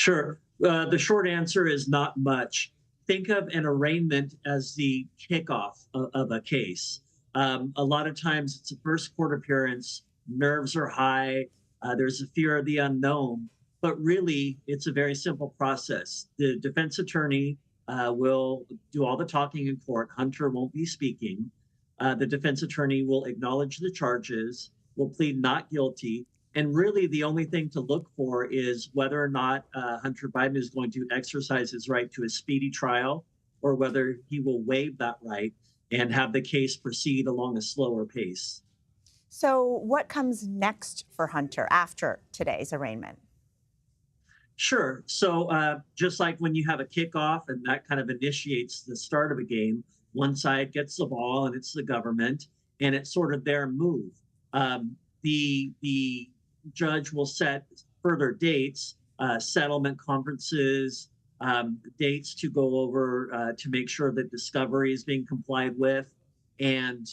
Sure. The short answer is not much. Think of an arraignment as the kickoff of a case. A lot of times it's a first court appearance, nerves are high, there's a fear of the unknown, but really it's a very simple process. The defense attorney will do all the talking in court. Hunter won't be speaking. The defense attorney will acknowledge the charges, will plead not guilty. And really, the only thing to look for is whether or not Hunter Biden is going to exercise his right to a speedy trial, or whether he will waive that right and have the case proceed along a slower pace. So what comes next for Hunter after today's arraignment? Sure. So just like when you have a kickoff and that kind of initiates the start of a game, one side gets the ball and it's the government, and it's sort of their move. The judge will set further dates, settlement conferences, dates to go over to make sure that discovery is being complied with, and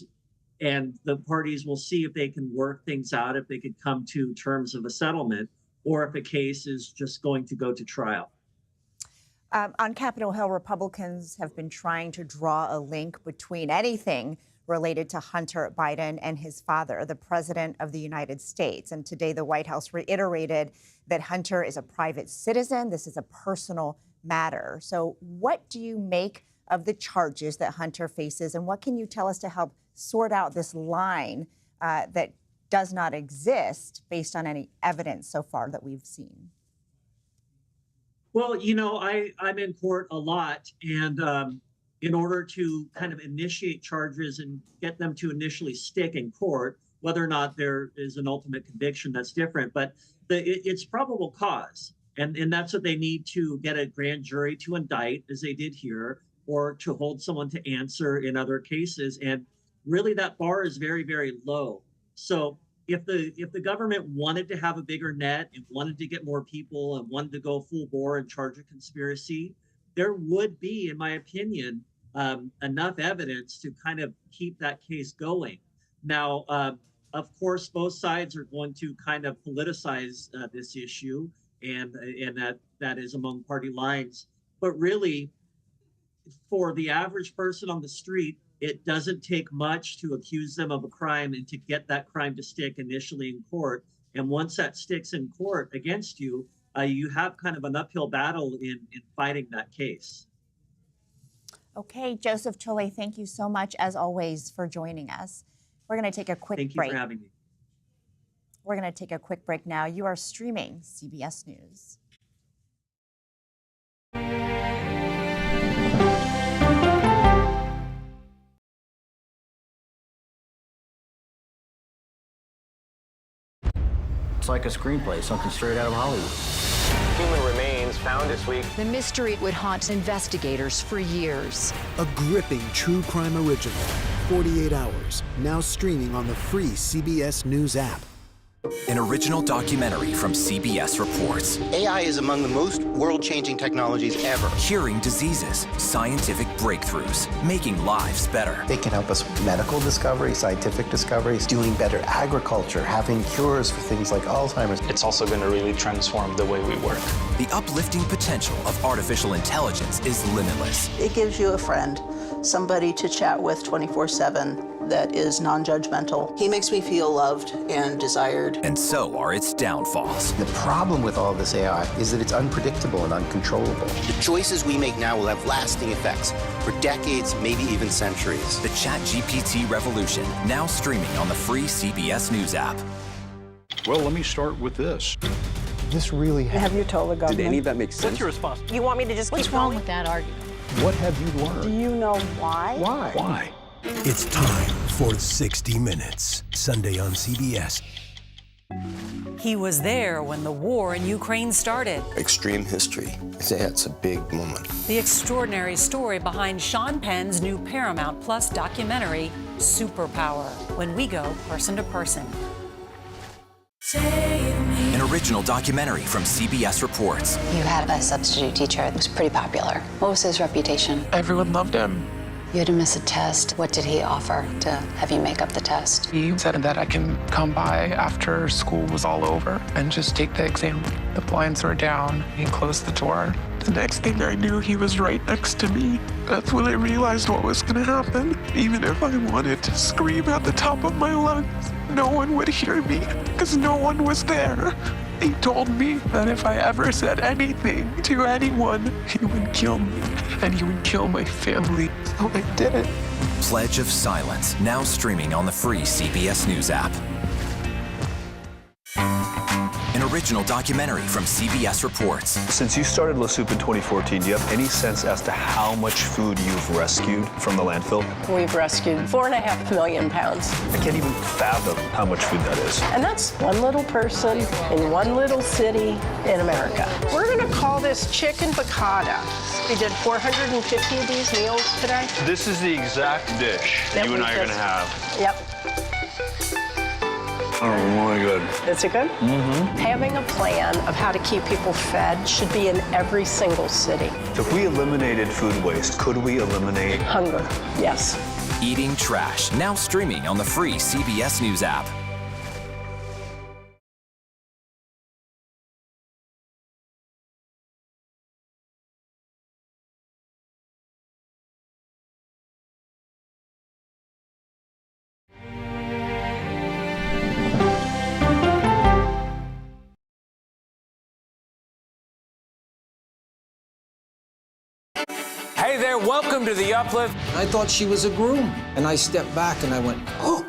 the parties will see if they can work things out, if they could come to terms of a settlement, or if a case is just going to go to trial. On Capitol Hill, Republicans have been trying to draw a link between anything related to Hunter Biden and his father, the President of the United States. And today, the White House reiterated that Hunter is a private citizen. This is a personal matter. So what do you make of the charges that Hunter faces? And what can you tell us to help sort out this line that does not exist based on any evidence so far that we've seen? Well, you know, I'm in court a lot, and in order to kind of initiate charges and get them to initially stick in court, whether or not there is an ultimate conviction, that's different, but it's probable cause. And that's what they need to get a grand jury to indict, as they did here, or to hold someone to answer in other cases. And really that bar is very, very low. So if the government wanted to have a bigger net and wanted to get more people and wanted to go full bore and charge a conspiracy, there would be, in my opinion, enough evidence to kind of keep that case going. Now, of course, both sides are going to kind of politicize this issue, and that is among party lines. But really, for the average person on the street, it doesn't take much to accuse them of a crime and to get that crime to stick initially in court. And once that sticks in court against you, you have kind of an uphill battle in fighting that case. Okay, Joseph Tolle, thank you so much, as always, for joining us. We're going to take a quick break. Thank you for having me. We're going to take a quick break now. You are streaming CBS News. It's like a screenplay, something straight out of Hollywood. Human remains found this week. The mystery would haunt investigators for years. A gripping true crime original, 48 Hours, now streaming on the free CBS News app. An original documentary from CBS reports. AI is among the most world-changing technologies ever. Curing diseases, scientific breakthroughs, making lives better. They can help us with medical discovery, scientific discoveries, doing better agriculture, having cures for things like Alzheimer's. It's also going to really transform the way we work. The uplifting potential of artificial intelligence is limitless. It gives you a friend, somebody to chat with 24/7 that is non-judgmental. He makes me feel loved and desired. And so are its downfalls. The problem with all this AI is that it's unpredictable and uncontrollable. The choices we make now will have lasting effects for decades, maybe even centuries. The ChatGPT revolution, now streaming on the free CBS News app. Well, let me start with this. This really happened. Have you told the government? Did any of that make sense? What's your response? You want me to just What's keep wrong going? with that argument? What have you learned? Do you know why? Why? Why? It's time for 60 Minutes, Sunday on CBS. He was there when the war in Ukraine started. Extreme history. It's a big moment. The extraordinary story behind Sean Penn's new Paramount Plus documentary, Superpower, when we go person to person. An original documentary from CBS reports. You had a substitute teacher that was pretty popular. What was his reputation? Everyone loved him. You had to miss a test. What did he offer to have you make up the test? He said that I can come by after school was all over and just take the exam. The blinds were down. He closed the door. The next thing I knew, he was right next to me. That's when I realized what was going to happen. Even if I wanted to scream at the top of my lungs, no one would hear me because no one was there. He told me that if I ever said anything to anyone, he would kill me and he would kill my family. So I did it. Pledge of Silence, now streaming on the free CBS News app. An original documentary from CBS Reports. Since you started La Soup in 2014, do you have any sense as to how much food you've rescued from the landfill? We've rescued 4.5 million pounds. I can't even fathom how much food that is. And that's one little person in one little city in America. We're going to call this chicken piccata. We did 450 of these meals today. This is the exact dish That you and we I are going to just- have. Yep. Oh my God. Is it good? Mm-hmm. Having a plan of how to keep people fed should be in every single city. So if we eliminated food waste, could we eliminate hunger? Yes. Eating Trash, now streaming on the free CBS News app. Hey there, welcome to The Uplift. I thought she was a groom, and I stepped back and I went, oh,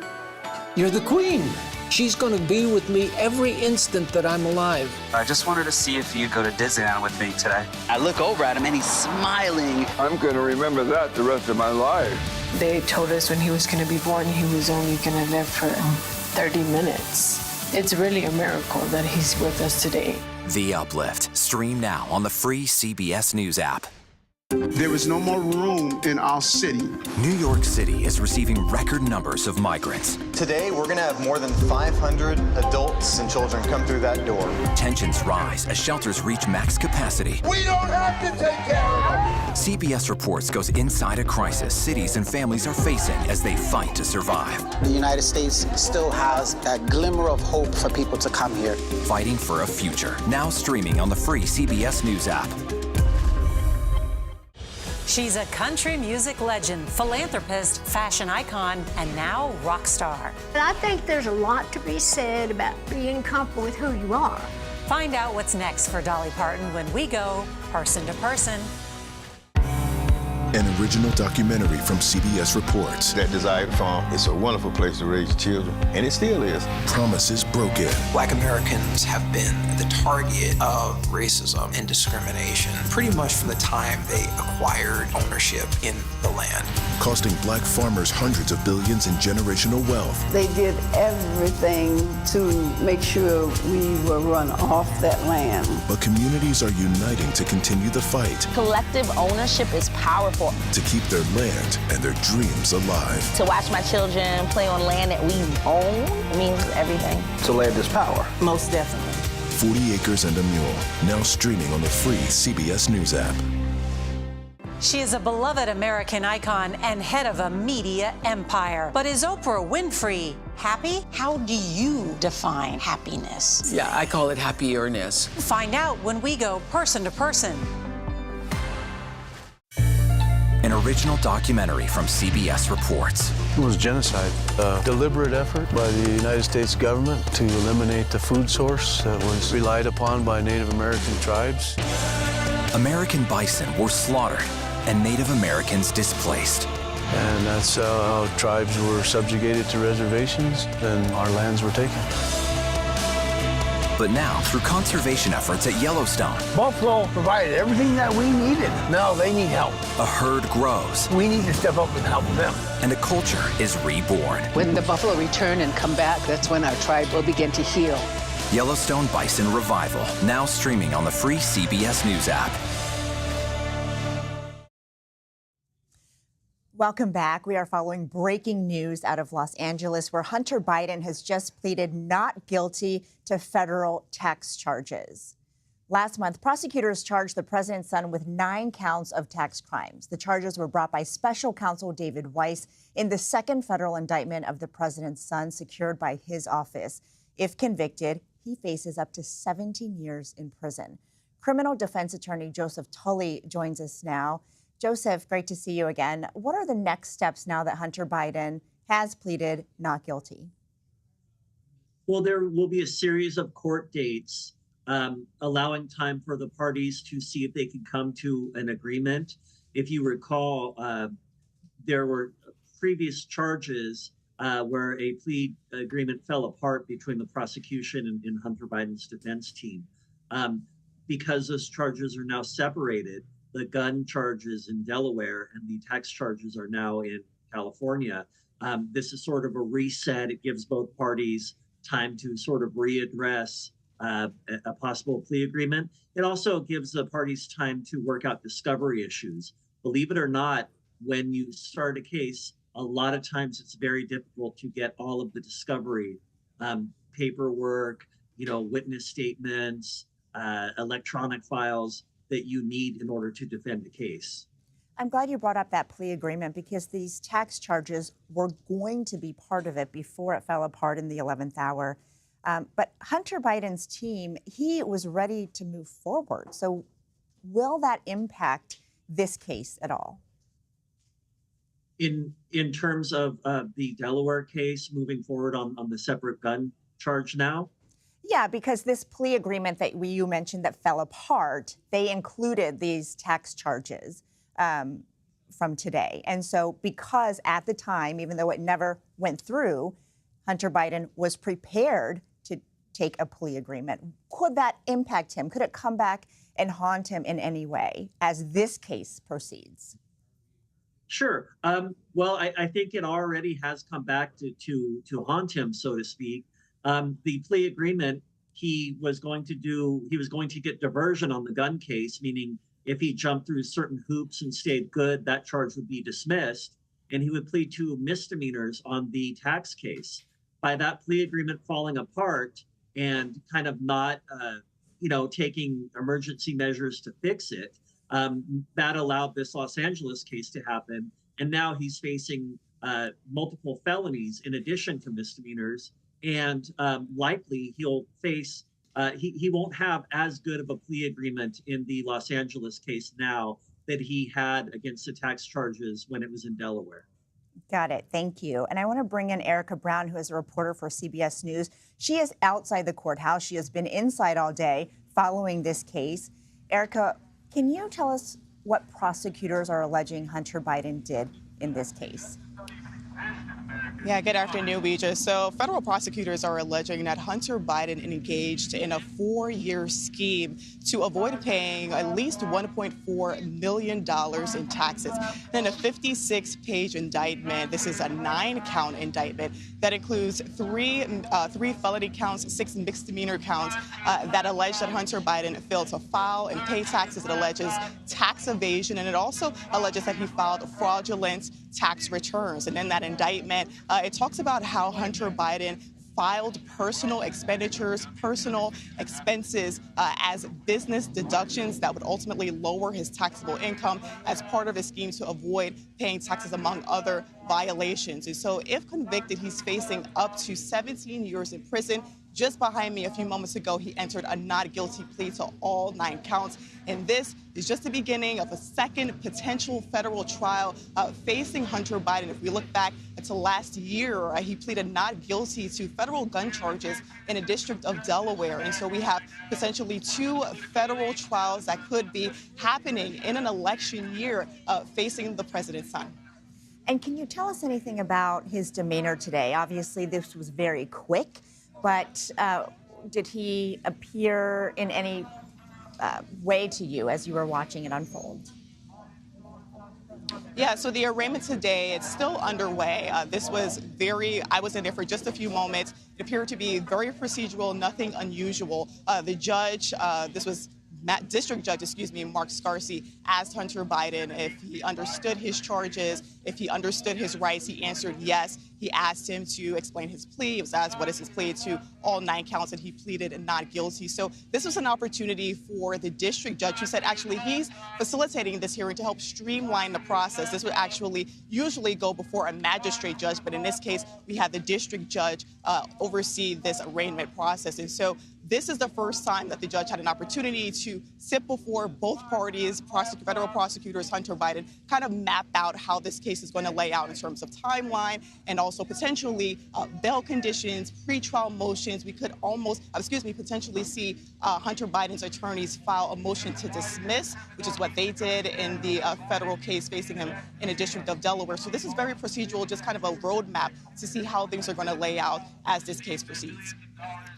you're the queen. She's going to be with me every instant that I'm alive. I just wanted to see if you'd go to Disneyland with me today. I look over at him and he's smiling. I'm going to remember that the rest of my life. They told us when he was going to be born, he was only going to live for 30 minutes. It's really a miracle that he's with us today. The Uplift, stream now on the free CBS News app. There is no more room in our city. New York City is receiving record numbers of migrants. Today, we're going to have more than 500 adults and children come through that door. Tensions rise as shelters reach max capacity. We don't have to take care of them. CBS Reports goes inside a crisis cities and families are facing as they fight to survive. The United States still has that glimmer of hope for people to come here. Fighting for a future, now streaming on the free CBS News app. She's a country music legend, philanthropist, fashion icon, and now rock star. I think there's a lot to be said about being comfortable with who you are. Find out what's next for Dolly Parton when we go person to person. An original documentary from CBS Reports. That desired farm is a wonderful place to raise children, and it still is. Promises broken. Black Americans have been the target of racism and discrimination pretty much from the time they acquired ownership in the land. Costing black farmers hundreds of billions in generational wealth. They did everything to make sure we were run off that land. But communities are uniting to continue the fight. Collective ownership is powerful. To keep their land and their dreams alive. To watch my children play on land that we own means everything. So land is power. Most definitely. 40 Acres and a Mule, now streaming on the free CBS News app. She is a beloved American icon and head of a media empire. But is Oprah Winfrey happy? How do you define happiness? Yeah, I call it happiness. Find out when we go person to person. An original documentary from CBS Reports. It was genocide, a deliberate effort by the United States government to eliminate the food source that was relied upon by Native American tribes. American bison were slaughtered and Native Americans displaced. And that's how tribes were subjugated to reservations and our lands were taken. But now, through conservation efforts at Yellowstone, Buffalo provided everything that we needed. Now they need help. a herd grows. We need to step up and help them. And a culture is reborn. When the buffalo return and come back, that's when our tribe will begin to heal. Yellowstone Bison Revival, now streaming on the free CBS News app. Welcome back. We are following breaking news out of Los Angeles, where Hunter Biden has just pleaded not guilty to federal tax charges. Last month, prosecutors charged the president's son with 9 counts of tax crimes. The charges were brought by special counsel David Weiss in the second federal indictment of the president's son secured by his office. If convicted, he faces up to 17 years in prison. Criminal defense attorney Joseph Tully joins us now. Joseph, great to see you again. What are the next steps now that Hunter Biden has pleaded not guilty? Well, there will be a series of court dates allowing time for the parties to see if they can come to an agreement. If you recall, there were previous charges where a plea agreement fell apart between the prosecution and Hunter Biden's defense team. Because those charges are now separated, the gun charges in Delaware and the tax charges are now in California. This is sort of a reset. It gives both parties time to sort of readdress a possible plea agreement. It also gives the parties time to work out discovery issues. Believe it or not, when you start a case, a lot of times it's very difficult to get all of the discovery, paperwork, witness statements, electronic files that you need in order to defend the case. I'm glad you brought up that plea agreement because these tax charges were going to be part of it before it fell apart in the 11th hour. But Hunter Biden's team, he was ready to move forward. So will that impact this case at all? In terms of the Delaware case moving forward on the separate gun charge now? Yeah, because this plea agreement that you mentioned that fell apart, they included these tax charges from today. And so because at the time, even though it never went through, Hunter Biden was prepared to take a plea agreement. Could that impact him? Could it come back and haunt him in any way as this case proceeds? Sure. Well, I think it already has come back to haunt him, so to speak. The plea agreement, he was going to get diversion on the gun case, meaning if he jumped through certain hoops and stayed good, that charge would be dismissed, and he would plead to misdemeanors on the tax case. By that plea agreement falling apart and kind of not, taking emergency measures to fix it, that allowed this Los Angeles case to happen. And now he's facing multiple felonies in addition to misdemeanors. And likely he'll face, he won't have as good of a plea agreement in the Los Angeles case now that he had against the tax charges when it was in Delaware. Got it. Thank you. And I want to bring in Erica Brown, who is a reporter for CBS News. She is outside the courthouse. She has been inside all day following this case. Erica, can you tell us what prosecutors are alleging Hunter Biden did in this case? Yeah, good afternoon, Bija. So federal prosecutors are alleging that Hunter Biden engaged in a 4-year scheme to avoid paying at least $1.4 million in taxes. Then a 56-page indictment. This is a 9-count indictment that includes three felony counts, 6 misdemeanor counts that allege that Hunter Biden failed to file and pay taxes. It alleges tax evasion, and it also alleges that he filed fraudulent tax returns. And in that indictment, it talks about how Hunter Biden filed personal expenditures, personal expenses as business deductions that would ultimately lower his taxable income as part of a scheme to avoid paying taxes, among other violations. And so if convicted, he's facing up to 17 years in prison. Just behind me a few moments ago, he entered a not guilty plea to all 9 counts. And this is just the beginning of a second potential federal trial facing Hunter Biden. If we look back to last year, he pleaded not guilty to federal gun charges in a district of Delaware. And so we have potentially 2 federal trials that could be happening in an election year facing the president's son. And can you tell us anything about his demeanor today? Obviously, this was very quick, but did he appear in any way to you as you were watching it unfold? Yeah, so the arraignment today, it's still underway. This was I was in there for just a few moments. It appeared to be very procedural, nothing unusual. The judge, this was District Judge, Mark Scarcy, asked Hunter Biden if he understood his charges if he understood his rights. He answered yes. He asked him to explain his plea. He was asked what is his plea to all 9 counts, and he pleaded not guilty. So this was an opportunity for the district judge, who said actually he's facilitating this hearing to help streamline the process. This would actually usually go before a magistrate judge, but in this case, we had the district judge oversee this arraignment process. And so this is the first time that the judge had an opportunity to sit before both parties, federal prosecutors, Hunter Biden, kind of map out how this case is going to lay out in terms of timeline and also potentially bail conditions, pretrial motions. We could potentially see Hunter Biden's attorneys file a motion to dismiss, which is what they did in the federal case facing him in the District of Delaware. So this is very procedural, just kind of a roadmap to see how things are going to lay out as this case proceeds.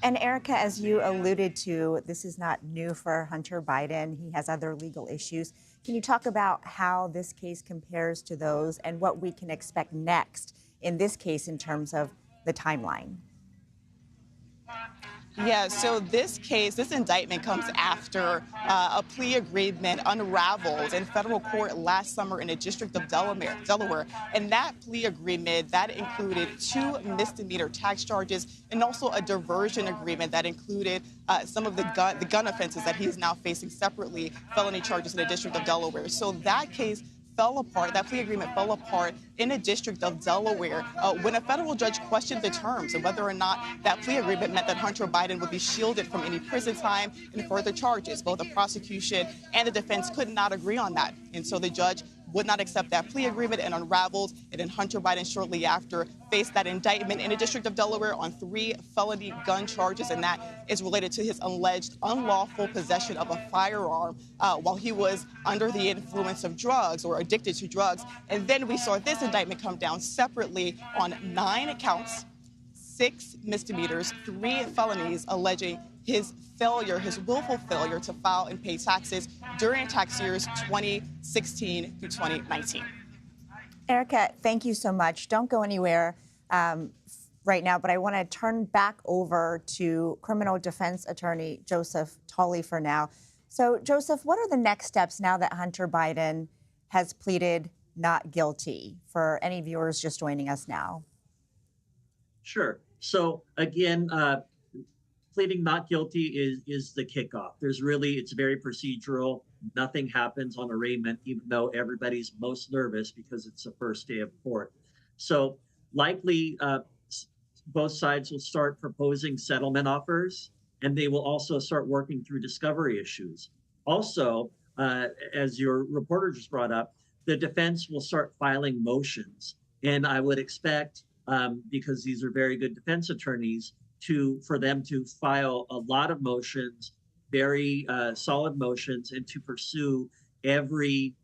And Erica, as you alluded to, this is not new for Hunter Biden. He has other legal issues. Can you talk about how this case compares to those and what we can expect next in this case in terms of the timeline? Yeah, so this indictment comes after a plea agreement unraveled in federal court last summer in the District of Delaware. And that plea agreement, that included 2 misdemeanor tax charges and also a diversion agreement that included some of the gun offenses that he's now facing separately, felony charges in the District of Delaware. So that case fell apart, that plea agreement fell apart in the District of Delaware when a federal judge questioned the terms and whether or not that plea agreement meant that Hunter Biden would be shielded from any prison time and further charges. Both the prosecution and the defense could not agree on that. And so the judge would not accept that plea agreement and unraveled. And then Hunter Biden shortly after faced that indictment in the District of Delaware on 3 felony gun charges. And that is related to his alleged unlawful possession of a firearm while he was under the influence of drugs or addicted to drugs. And then we saw this indictment come down separately on 9 counts, 6 misdemeanors, 3 felonies alleging his willful failure to file and pay taxes during tax years 2016 through 2019. Erica, thank you so much. Don't go anywhere right now, but I want to turn back over to criminal defense attorney Joseph Tolley for now. So, Joseph, what are the next steps now that Hunter Biden has pleaded not guilty, for any viewers just joining us now? Sure. So, again, pleading not guilty is the kickoff. It's very procedural. Nothing happens on arraignment, even though everybody's most nervous because it's the first day of court. So likely both sides will start proposing settlement offers, and they will also start working through discovery issues. Also, as your reporter just brought up, the defense will start filing motions. And I would expect, because these are very good defense attorneys, for them to file a lot of motions, very solid motions, and to pursue every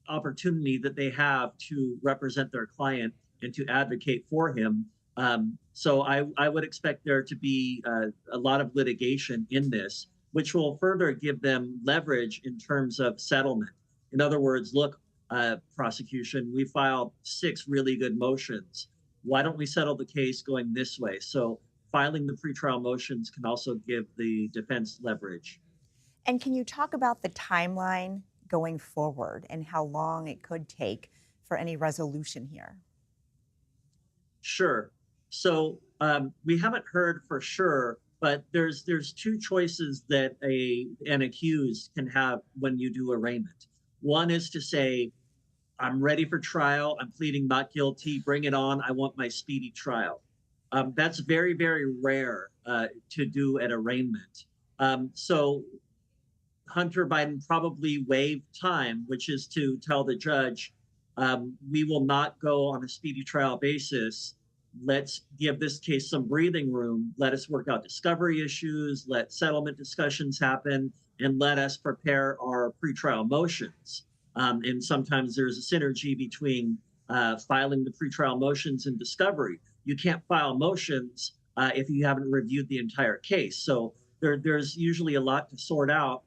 opportunity that they have to represent their client and to advocate for him. So I would expect there to be a lot of litigation in this, which will further give them leverage in terms of settlement. In other words, look, prosecution, we filed 6 really good motions. Why don't we settle the case going this way? So filing the pretrial motions can also give the defense leverage. And can you talk about the timeline going forward and how long it could take for any resolution here? Sure. So we haven't heard for sure, but there's 2 choices that an accused can have when you do arraignment. One is to say, I'm ready for trial. I'm pleading not guilty. Bring it on. I want my speedy trial. That's very, very rare to do at arraignment. So Hunter Biden probably waived time, which is to tell the judge, we will not go on a speedy trial basis. Let's give this case some breathing room. Let us work out discovery issues. Let settlement discussions happen, and let us prepare our pretrial motions. And sometimes there's a synergy between filing the pretrial motions and discovery. You can't file motions if you haven't reviewed the entire case. So there's usually a lot to sort out.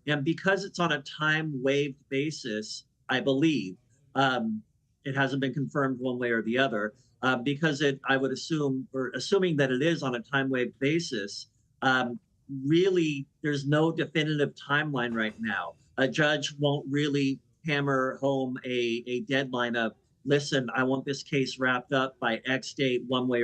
And because it's on a time-waived basis, I believe, it hasn't been confirmed one way or the other, because I would assume, or assuming that it is on a time-waived basis, really there's no definitive timeline right now. A judge won't really hammer home a deadline of, listen, I want this case wrapped up by X date, one way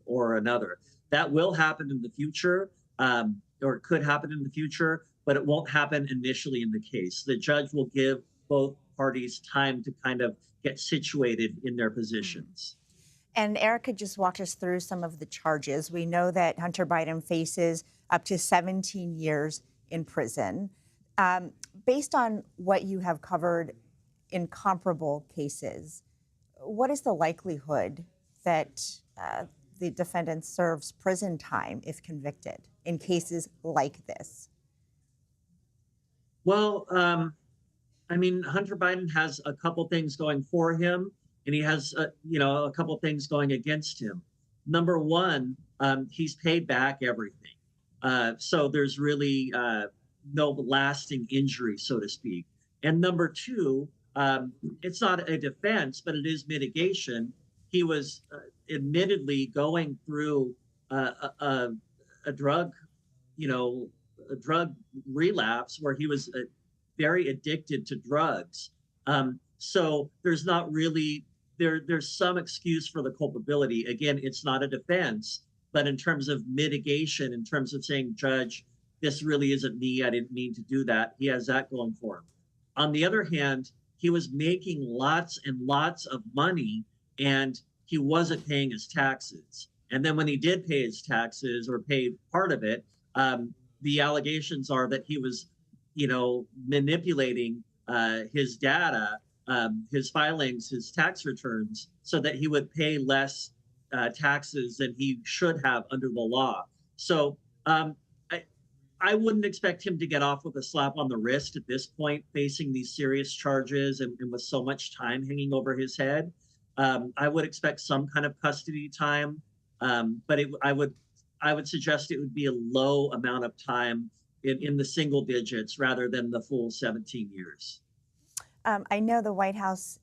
or another. That will happen in the future, or could happen in the future, but it won't happen initially in the case. The judge will give both parties time to kind of get situated in their positions. And Erica just walked us through some of the charges. We know that Hunter Biden faces up to 17 years in prison. Based on what you have covered in comparable cases, what is the likelihood that the defendant serves prison time if convicted in cases like this? Well, I mean, Hunter Biden has a couple things going for him, and he has, a couple things going against him. Number one, he's paid back everything. So there's really no lasting injury, so to speak. And number two, it's not a defense, but it is mitigation. He was admittedly going through a drug, a drug relapse where he was very addicted to drugs. So there's not really, there's some excuse for the culpability. Again, it's not a defense, but in terms of mitigation, in terms of saying, Judge, this really isn't me, I didn't mean to do that, he has that going for him. On the other hand, he was making lots and lots of money and he wasn't paying his taxes. And then when he did pay his taxes or paid part of it, the allegations are that he was, manipulating his data, his filings, his tax returns, so that he would pay less taxes than he should have under the law. So I wouldn't expect him to get off with a slap on the wrist at this point, facing these serious charges and with so much time hanging over his head. I would expect some kind of custody time, but I would suggest it would be a low amount of time in the single digits rather than the full 17 years. I know the White House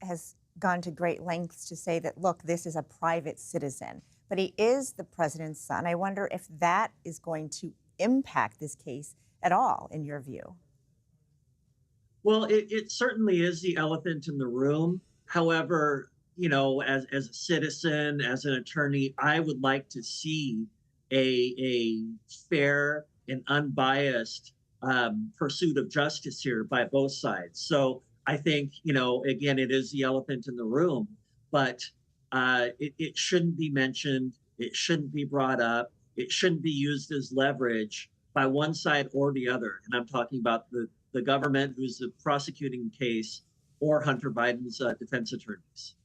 has gone to great lengths to say that, look, this is a private citizen, but he is the president's son. I wonder if that is going to impact this case at all, in your view. Well, it certainly is the elephant in the room. However, as a citizen, as an attorney, I would like to see a fair and unbiased pursuit of justice here by both sides. So I think, again, it is the elephant in the room, but it shouldn't be mentioned. It shouldn't be brought up. It shouldn't be used as leverage by one side or the other. And I'm talking about the government who's prosecuting the case or Hunter Biden's defense attorneys.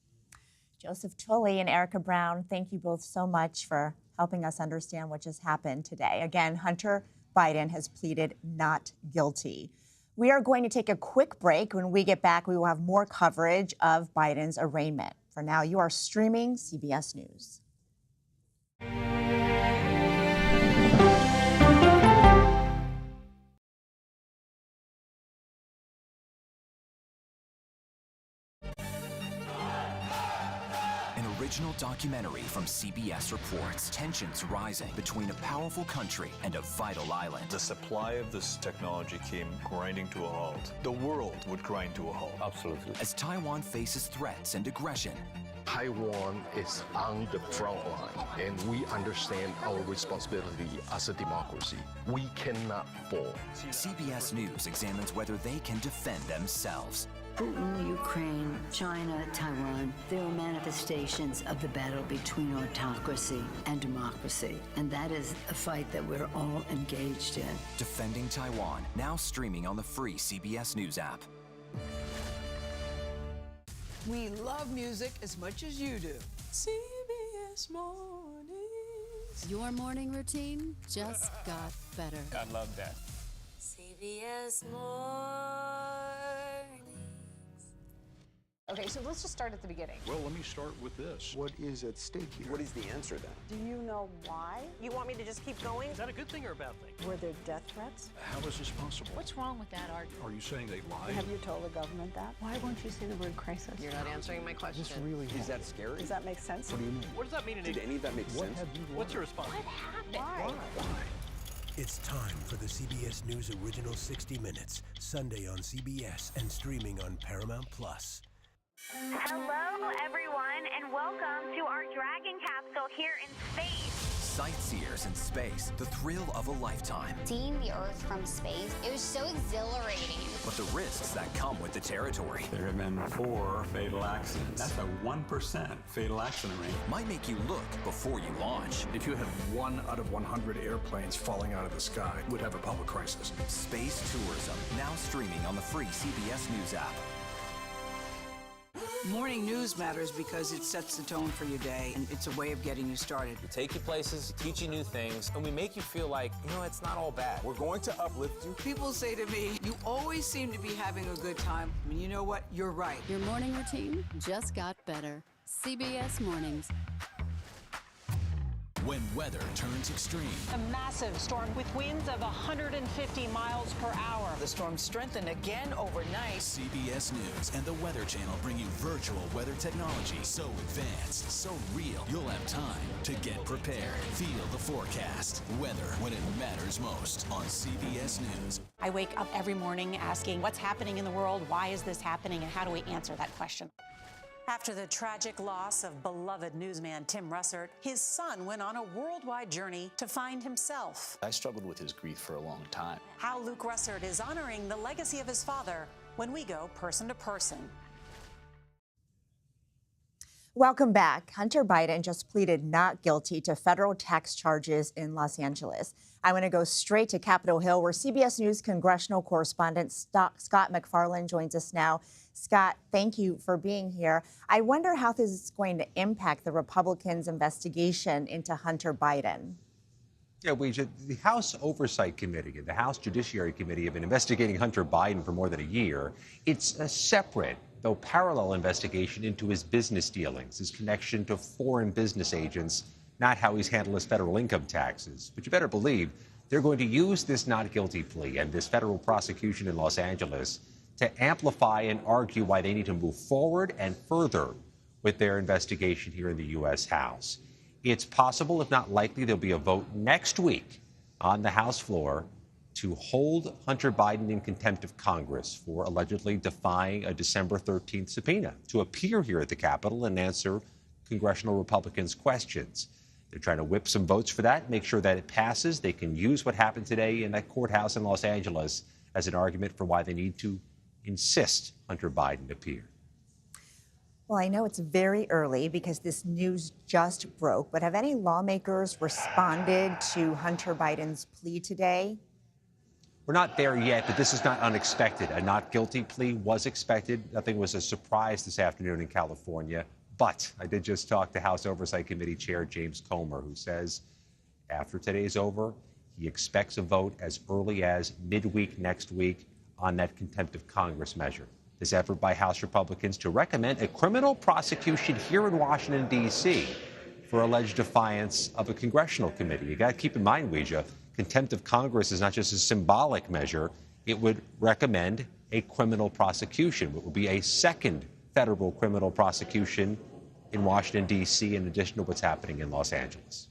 Joseph Tully and Erica Brown, thank you both so much for helping us understand what just happened today. Again, Hunter Biden has pleaded not guilty. We are going to take a quick break. When we get back, we will have more coverage of Biden's arraignment. For now, you are streaming CBS News. Original documentary from CBS reports tensions rising between a powerful country and a vital island. The supply of this technology came grinding to a halt. The world would grind to a halt. Absolutely. As Taiwan faces threats and aggression, Taiwan is on the front line, and we understand our responsibility as a democracy. We cannot fall. CBS News examines whether they can defend themselves. Putin, Ukraine, China, Taiwan, there are manifestations of the battle between autocracy and democracy. And that is a fight that we're all engaged in. Defending Taiwan, now streaming on the free CBS News app. We love music as much as you do. CBS Mornings. Your morning routine just got better. I love that. CBS Mornings. Okay, so let's just start at the beginning. Well, let me start with this. What is at stake here? What is the answer then? Do you know why? You want me to just keep going? Is that a good thing or a bad thing? Were there death threats? How is this possible? What's wrong with that argument? Are you saying they lied? Have you told the government that? Why won't you say the word crisis? You're not answering my question. This really Is that scary? Does that make sense? What do you mean? What does that mean? Did any of that make sense? What's your response? What happened? Why? It's time for the CBS News Original 60 Minutes, Sunday on CBS and streaming on Paramount+. Hello, everyone, and welcome to our Dragon capsule here in space. Sightseers in space, the thrill of a lifetime. Seeing the Earth from space, it was so exhilarating. But the risks that come with the territory. There have been 4 fatal accidents. That's a 1% fatal accident rate. Might make you look before you launch. If you had 1 out of 100 airplanes falling out of the sky, we'd have a public crisis. Space tourism, now streaming on the free CBS News app. Morning news matters because it sets the tone for your day, and it's a way of getting you started. We take you places, teach you new things, and we make you feel like, it's not all bad. We're going to uplift you. People say to me, you always seem to be having a good time. I mean, you know what? You're right. Your morning routine just got better. CBS Mornings. When weather turns extreme. A massive storm with winds of 150 miles per hour. The storm strengthened again overnight. CBS News and the Weather Channel bring you virtual weather technology so advanced, so real, you'll have time to get prepared. Feel the forecast. Weather when it matters most on CBS News. I wake up every morning asking, what's happening in the world? Why is this happening? And how do we answer that question? After the tragic loss of beloved newsman Tim Russert, his son went on a worldwide journey to find himself. I struggled with his grief for a long time. How Luke Russert is honoring the legacy of his father when we go person to person. Welcome back. Hunter Biden just pleaded not guilty to federal tax charges in Los Angeles. I want to go straight to Capitol Hill, where CBS News congressional correspondent Scott McFarland joins us now. Scott, thank you for being here. I wonder how this is going to impact the Republicans' investigation into Hunter Biden. Yeah, the House Oversight Committee and the House Judiciary Committee have been investigating Hunter Biden for more than a year. It's a separate, though parallel, investigation into his business dealings, his connection to foreign business agents, not how he's handled his federal income taxes. But you better believe they're going to use this not guilty plea and this federal prosecution in Los Angeles to amplify and argue why they need to move forward and further with their investigation here in the U.S. House. It's possible, if not likely, there'll be a vote next week on the House floor to hold Hunter Biden in contempt of Congress for allegedly defying a December 13th subpoena to appear here at the Capitol and answer congressional Republicans' questions. They're trying to whip some votes for that, make sure that it passes. They can use what happened today in that courthouse in Los Angeles as an argument for why they need to insist Hunter Biden appear. Well, I know it's very early because this news just broke, but have any lawmakers responded to Hunter Biden's plea today? We're not there yet, but this is not unexpected. A not guilty plea was expected. Nothing was a surprise this afternoon in California. But I did just talk to House Oversight Committee Chair James Comer, who says after today's over, he expects a vote as early as midweek next week on that contempt of Congress measure. This effort by House Republicans to recommend a criminal prosecution here in Washington, D.C. for alleged defiance of a congressional committee. You got to keep in mind, Ouija, contempt of Congress is not just a symbolic measure. It would recommend a criminal prosecution. It would be a second federal criminal prosecution in Washington, D.C., in addition to what's happening in Los Angeles.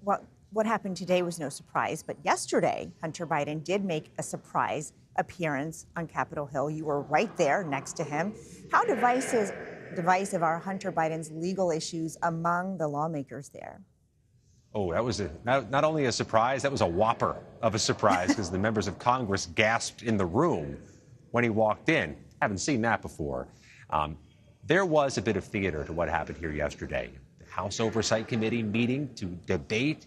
Well, what happened today was no surprise, but yesterday, Hunter Biden did make a surprise appearance on Capitol Hill. You were right there next to him. How divisive are Hunter Biden's legal issues among the lawmakers there? Oh, that was not only a surprise, that was a whopper of a surprise because the members of Congress gasped in the room when he walked in. Haven't seen that before. There was a bit of theater to what happened here yesterday. The House Oversight Committee meeting to debate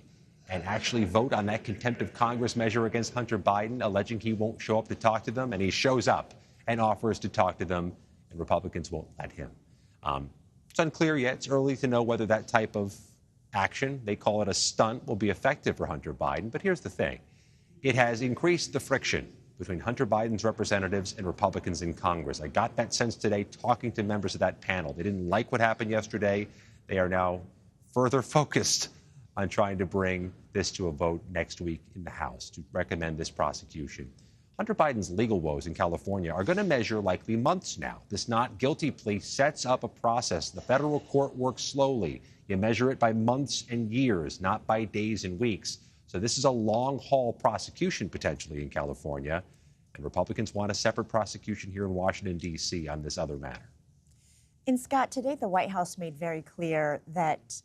and actually vote on that contempt of Congress measure against Hunter Biden, alleging he won't show up to talk to them, and he shows up and offers to talk to them, and Republicans won't let him. It's unclear yet. It's early to know whether that type of action, they call it a stunt, will be effective for Hunter Biden. But here's the thing. It has increased the friction between Hunter Biden's representatives and Republicans in Congress. I got that sense today talking to members of that panel. They didn't like what happened yesterday. They are now further focused on trying to bring this to a vote next week in the House to recommend this prosecution. Hunter Biden's legal woes in California are going to measure likely months now. This not guilty plea sets up a process. The federal court works slowly. You measure it by months and years, not by days and weeks. So this is a long-haul prosecution potentially in California, and Republicans want a separate prosecution here in Washington, D.C. on this other matter. And Scott, today the White House made very clear that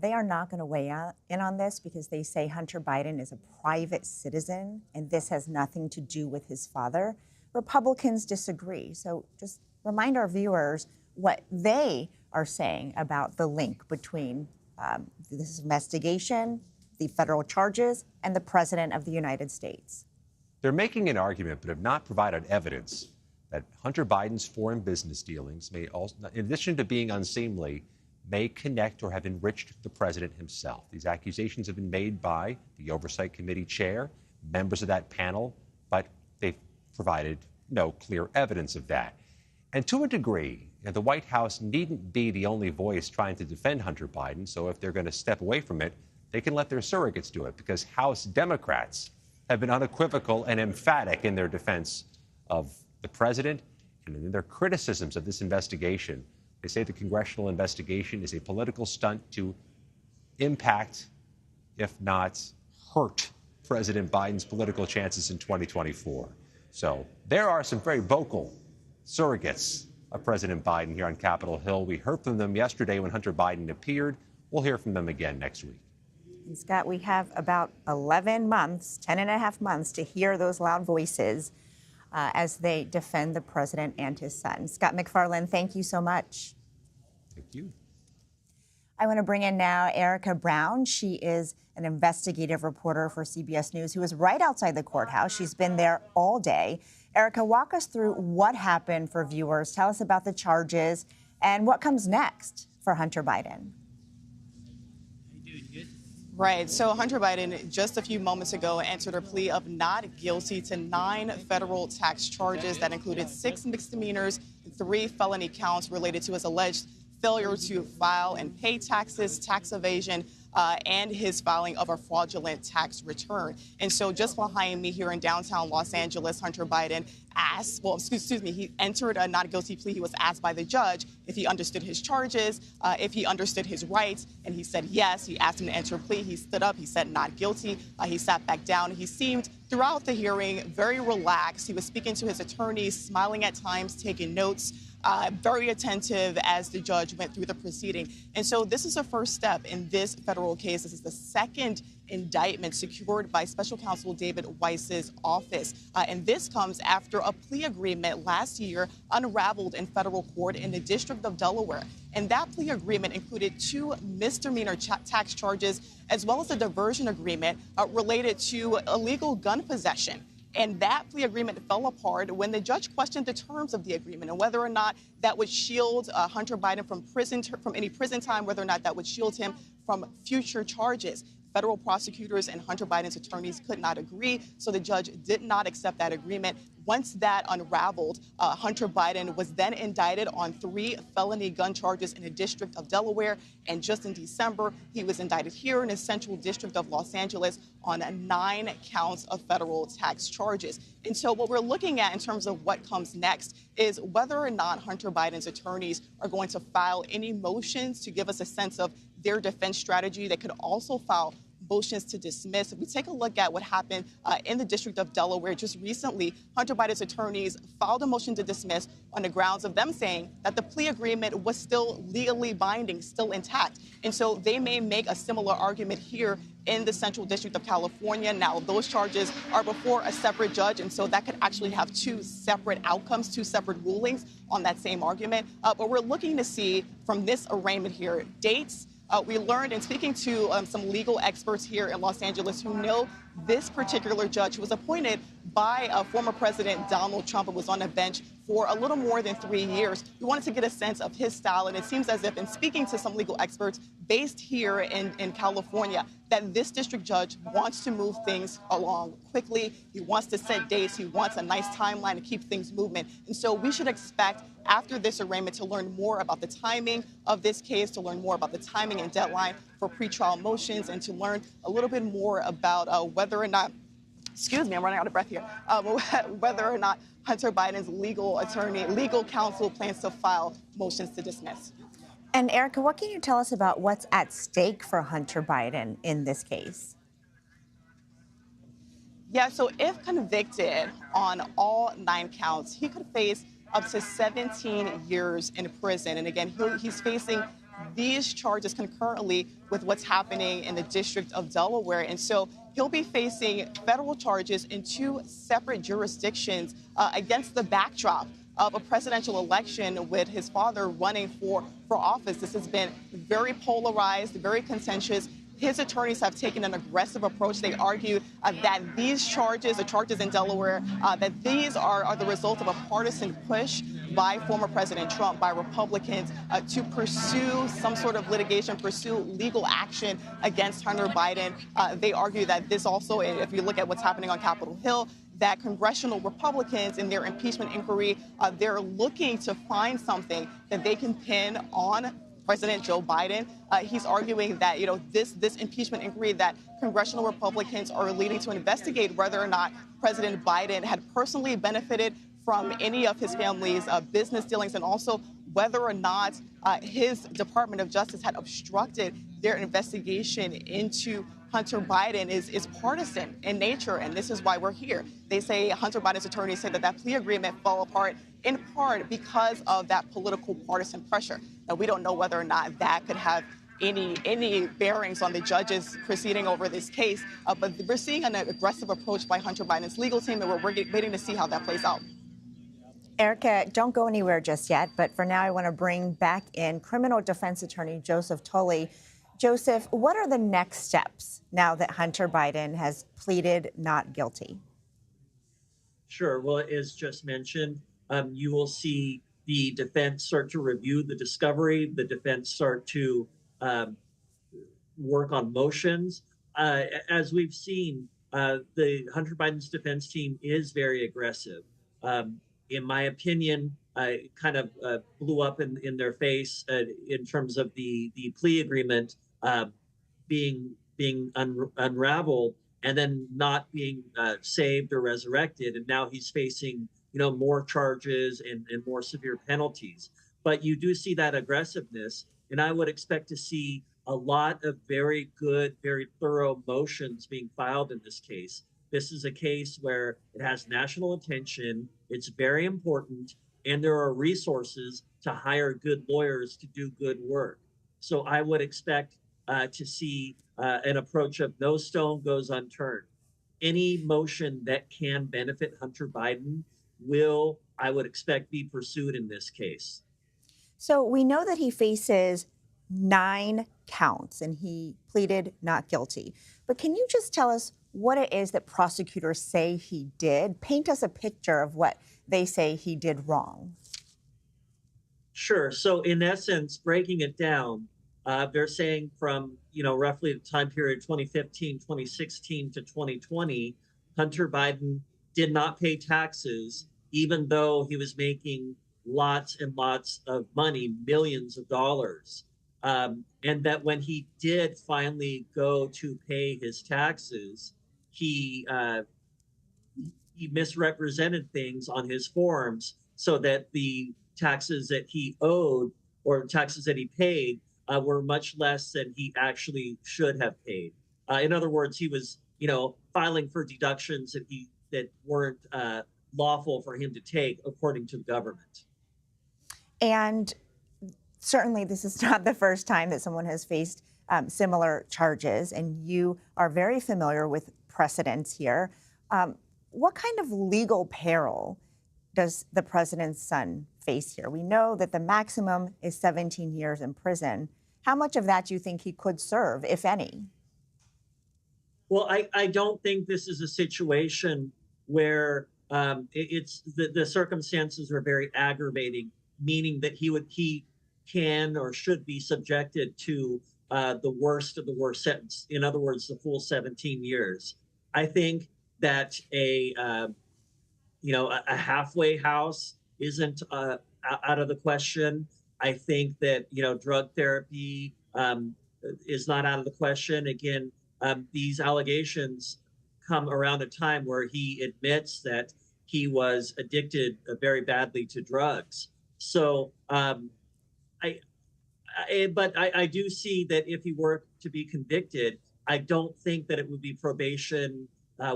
they are not going to weigh in on this because they say Hunter Biden is a private citizen and this has nothing to do with his father. Republicans disagree. So just remind our viewers what they are saying about the link between this investigation, the federal charges, and the President of the United States. They're making an argument but have not provided evidence that Hunter Biden's foreign business dealings may also, in addition to being unseemly, may connect or have enriched the president himself. These accusations have been made by the Oversight Committee chair, members of that panel, but they've provided no clear evidence of that. And to a degree, the White House needn't be the only voice trying to defend Hunter Biden, so if they're going to step away from it, they can let their surrogates do it, because House Democrats have been unequivocal and emphatic in their defense of the president and in their criticisms of this investigation. They say the congressional investigation is a political stunt to impact, if not hurt, President Biden's political chances in 2024. So there are some very vocal surrogates of President Biden here on Capitol Hill. We heard from them yesterday when Hunter Biden appeared. We'll hear from them again next week. And Scott, we have about 11 months, 10 and a half months to hear those loud voices as they defend the president and his son. Scott McFarland, thank you so much. Thank you. I want to bring in now Erica Brown. She is an investigative reporter for CBS News who is right outside the courthouse. She's been there all day. Erica, walk us through what happened for viewers. Tell us about the charges and what comes next for Hunter Biden. Right. So Hunter Biden just a few moments ago answered a plea of not guilty to 9 federal tax charges that included 6 misdemeanors and 3 felony counts related to his alleged failure to file and pay taxes, tax evasion, and his filing of a fraudulent tax return. And so just behind me here in downtown Los Angeles, Hunter Biden he entered a not guilty plea. He was asked by the judge if he understood his charges, if he understood his rights, and he said yes. He asked him to enter a plea. He stood up. He said not guilty. He sat back down. He seemed throughout the hearing very relaxed. He was speaking to his attorneys, smiling at times, taking notes. Very attentive as the judge went through the proceeding. And so this is a first step in this federal case. This is the second indictment secured by Special Counsel David Weiss's office. And this comes after a plea agreement last year unraveled in federal court in the District of Delaware. And that plea agreement included 2 misdemeanor tax charges, as well as a diversion agreement related to illegal gun possession. And that plea agreement fell apart when the judge questioned the terms of the agreement and whether or not that would shield Hunter Biden from any prison time, whether or not that would shield him from future charges. Federal prosecutors and Hunter Biden's attorneys could not agree, so the judge did not accept that agreement. Once that unraveled, Hunter Biden was then indicted on 3 felony gun charges in the District of Delaware. And just in December, he was indicted here in the Central District of Los Angeles on 9 counts of federal tax charges. And so what we're looking at in terms of what comes next is whether or not Hunter Biden's attorneys are going to file any motions to give us a sense of their defense strategy. They could also file motions to dismiss. If we take a look at what happened in the District of Delaware just recently, Hunter Biden's attorneys filed a motion to dismiss on the grounds of them saying that the plea agreement was still legally binding, still intact. And so they may make a similar argument here in the Central District of California. Now, those charges are before a separate judge, and so that could actually have 2 separate outcomes, 2 separate rulings on that same argument. But we're looking to see from this arraignment here dates. We learned in speaking to some legal experts here in Los Angeles who know this particular judge, who was appointed by former President Donald Trump and was on the bench for a little more than 3 years. We wanted to get a sense of his style, and it seems as if in speaking to some legal experts based here in California, that this district judge wants to move things along quickly. He wants to set dates. He wants a nice timeline to keep things moving. And so we should expect after this arraignment to learn more about the timing of this case, to learn more about the timing and deadline for pretrial motions, and to learn a little bit more about whether or not, I'm running out of breath here, whether or not Hunter Biden's legal counsel plans to file motions to dismiss. And Erica, what can you tell us about what's at stake for Hunter Biden in this case? Yeah, so if convicted on all 9 counts, he could face up to 17 years in prison. And again, he's facing these charges concurrently with what's happening in the District of Delaware. And so he'll be facing federal charges in 2 separate jurisdictions against the backdrop of a presidential election with his father running for office. This has been very polarized, very contentious. His attorneys have taken an aggressive approach. They argue that these charges, the charges in Delaware, that these are the result of a partisan push by former President Trump, by Republicans, to pursue some sort of litigation, pursue legal action against Hunter Biden. They argue that this also, if you look at what's happening on Capitol Hill, that congressional Republicans in their impeachment inquiry, they're looking to find something that they can pin on President Joe Biden. He's arguing that, this impeachment inquiry that congressional Republicans are leading to investigate whether or not President Biden had personally benefited from any of his family's business dealings, and also whether or not his Department of Justice had obstructed their investigation into Hunter Biden is partisan in nature, and this is why we're here. They say Hunter Biden's attorneys say that plea agreement fell apart in part because of that political partisan pressure. Now, we don't know whether or not that could have any bearings on the judges proceeding over this case, but we're seeing an aggressive approach by Hunter Biden's legal team, and we're waiting to see how that plays out. Erica, don't go anywhere just yet, but for now I want to bring back in criminal defense attorney Joseph Tolley. Joseph, what are the next steps now that Hunter Biden has pleaded not guilty? Sure. Well, as just mentioned, you will see the defense start to review the discovery, the defense start to work on motions. As we've seen, the Hunter Biden's defense team is very aggressive. In my opinion, it kind of blew up in their face in terms of the plea agreement being unraveled and then not being saved or resurrected. And now he's facing, more charges and more severe penalties. But you do see that aggressiveness, and I would expect to see a lot of very good, very thorough motions being filed in this case. This is a case where it has national attention, it's very important, and there are resources to hire good lawyers to do good work. So I would expect to see an approach of no stone goes unturned. Any motion that can benefit Hunter Biden will, I would expect, be pursued in this case. So we know that he faces 9 counts and he pleaded not guilty. But can you just tell us what it is that prosecutors say he did? Paint us a picture of what they say he did wrong. Sure. So in essence, breaking it down, they're saying from, roughly the time period 2015, 2016 to 2020, Hunter Biden did not pay taxes, even though he was making lots and lots of money, millions of dollars. And that when he did finally go to pay his taxes, he misrepresented things on his forms so that the taxes that he owed or taxes that he paid were much less than he actually should have paid. In other words, he was, filing for deductions that weren't lawful for him to take according to the government. And certainly this is not the first time that someone has faced similar charges, and you are very familiar with precedents here. What kind of legal peril does the president's son face here? We know that the maximum is 17 years in prison. How much of that do you think he could serve, if any? Well, I don't think this is a situation where it's the circumstances are very aggravating, meaning that he can or should be subjected to the worst of the worst sentence. In other words, the full 17 years. I think that a halfway house isn't out of the question. I think that, drug therapy is not out of the question. Again, these allegations come around a time where he admits that he was addicted very badly to drugs. So I do see that if he were to be convicted, I don't think that it would be probation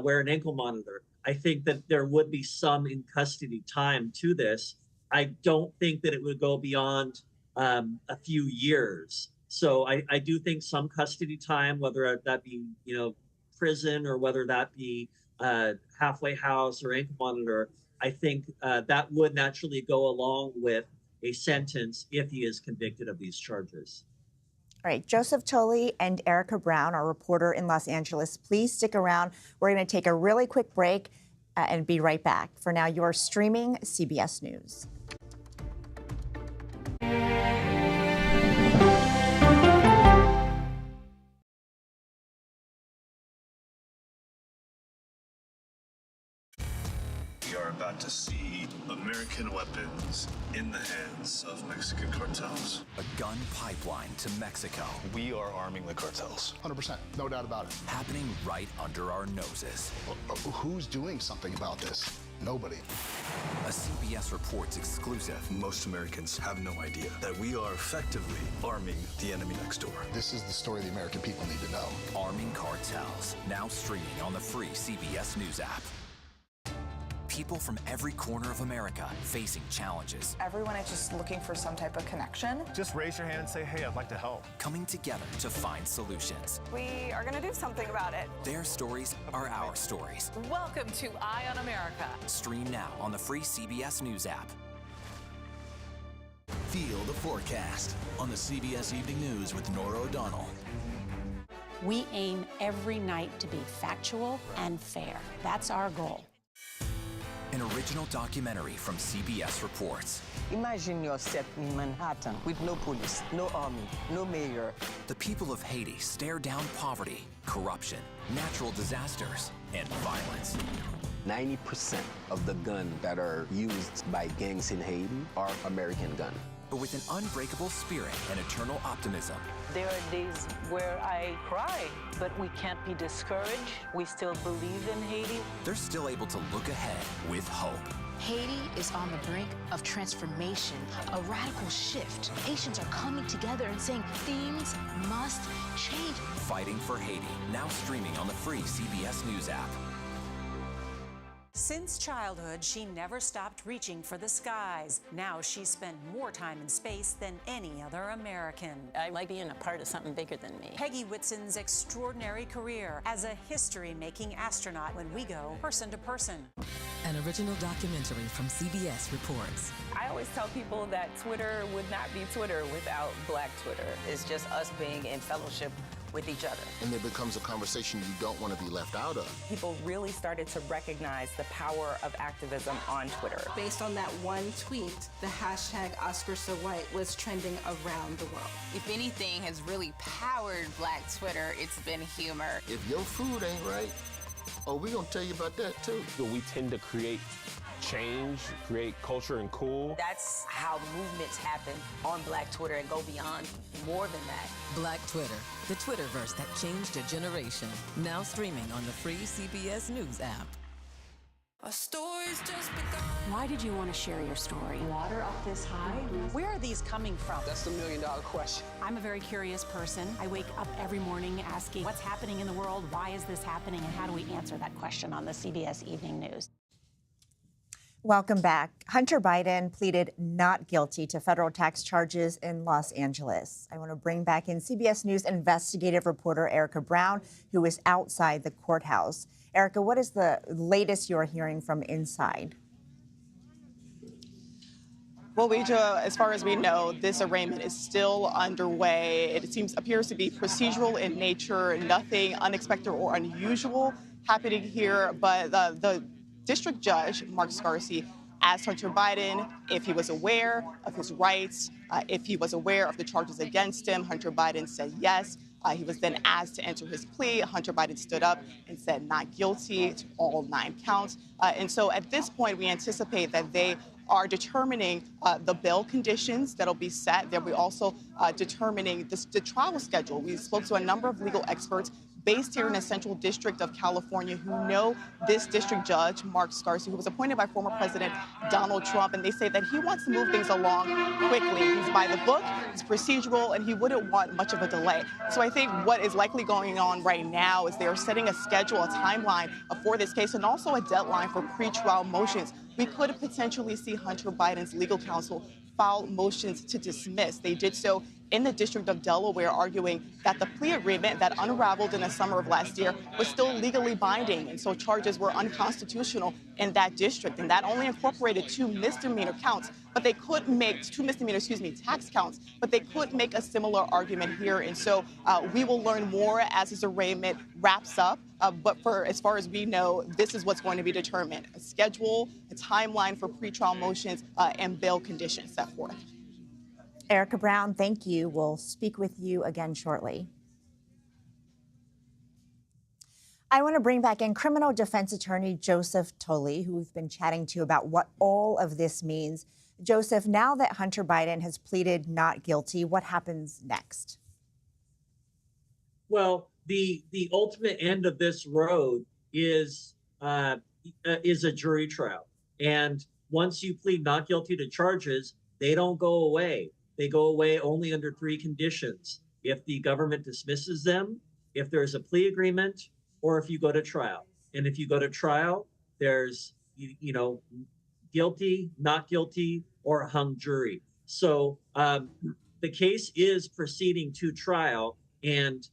wear an ankle monitor. I think that there would be some in custody time to this. I don't think that it would go beyond a few years. So I do think some custody time, whether that be, prison or whether that be halfway house or ankle monitor, I think that would naturally go along with a sentence if he is convicted of these charges. All right, Joseph Tully and Erica Brown, our reporter in Los Angeles, please stick around. We're going to take a really quick break and be right back. For now, you're streaming CBS News. We are about to see American weapons in the hands of Mexican cartels. A gun pipeline to Mexico. We are arming the cartels. 100%, no doubt about it. Happening right under our noses. Who's doing something about this? Nobody. A CBS Reports exclusive. Most Americans have no idea that we are effectively arming the enemy next door. This is the story the American people need to know. Arming cartels. Now streaming on the free CBS News app. People from every corner of America facing challenges. Everyone is just looking for some type of connection. Just raise your hand and say, hey, I'd like to help. Coming together to find solutions. We are going to do something about it. Their stories are our stories. Welcome to Eye on America. Stream now on the free CBS News app. Feel the forecast on the CBS Evening News with Norah O'Donnell. We aim every night to be factual and fair. That's our goal. An original documentary from CBS Reports. Imagine yourself in Manhattan with no police, no army, no mayor. The people of Haiti stare down poverty, corruption, natural disasters, and violence. 90% of the guns that are used by gangs in Haiti are American guns. But with an unbreakable spirit and eternal optimism. There are days where I cry, but we can't be discouraged. We still believe in Haiti. They're still able to look ahead with hope. Haiti is on the brink of transformation, a radical shift. Nations are coming together and saying things must change. Fighting for Haiti, now streaming on the free CBS News app. Since childhood, she never stopped reaching for the skies. Now she's spent more time in space than any other American. I like being a part of something bigger than me. Peggy Whitson's extraordinary career as a history-making astronaut when we go person to person. An original documentary from CBS Reports. I always tell people that Twitter would not be Twitter without Black Twitter. It's just us being in fellowship with each other. And it becomes a conversation you don't want to be left out of. People really started to recognize the power of activism on Twitter. Based on that one tweet, the hashtag #OscarSoWhite was trending around the world. If anything has really powered Black Twitter, it's been humor. If your food ain't right, oh, we're going to tell you about that too. We tend to create change, create culture and cool. That's how movements happen on Black Twitter and go beyond more than that. Black Twitter, the Twitterverse that changed a generation. Now streaming on the free CBS News app. Our story's just begun. Why did you want to share your story? Water up this high? Where are these coming from? That's the million-dollar question. I'm a very curious person. I wake up every morning asking, what's happening in the world? Why is this happening? And how do we answer that question on the CBS Evening News? Welcome back. Hunter Biden pleaded not guilty to federal tax charges in Los Angeles. I want to bring back in CBS News investigative reporter Erica Brown, who is outside the courthouse. Erica, what is the latest you're hearing from inside? Well, Leja, as far as we know, this arraignment is still underway. It appears to be procedural in nature, nothing unexpected or unusual happening here, but the District Judge, Mark Scarsi, asked Hunter Biden if he was aware of his rights, if he was aware of the charges against him. Hunter Biden said yes. He was then asked to enter his plea. Hunter Biden stood up and said not guilty to all 9 counts. And so at this point, we anticipate that they are determining the bail conditions that'll be set. They'll be also determining the trial schedule. We spoke to a number of legal experts based here in the Central District of California who know this district judge, Mark Scarsi, who was appointed by former President Donald Trump, and they say that he wants to move things along quickly. He's by the book, he's procedural, and he wouldn't want much of a delay. So I think what is likely going on right now is they are setting a schedule, a timeline for this case, and also a deadline for pretrial motions. We could potentially see Hunter Biden's legal counsel file motions to dismiss. They did so in the District of Delaware, arguing that the plea agreement that unraveled in the summer of last year was still legally binding, and so charges were unconstitutional in that district. And that only incorporated two misdemeanor counts, but they could make tax counts, but they could make a similar argument here. And so we will learn more as this arraignment wraps up. But as far as we know, this is what's going to be determined: a schedule, a timeline for pretrial motions, and bail conditions set forth. Erica Brown, thank you. We'll speak with you again shortly. I want to bring back in criminal defense attorney Joseph Tolley, who we've been chatting to about what all of this means. Joseph, now that Hunter Biden has pleaded not guilty, what happens next? Well, the ultimate end of this road is a jury trial. And once you plead not guilty to charges, they don't go away. They go away only under three conditions: if the government dismisses them, if there's a plea agreement, or if you go to trial. And if you go to trial, there's, guilty, not guilty, or a hung jury. So the case is proceeding to trial, and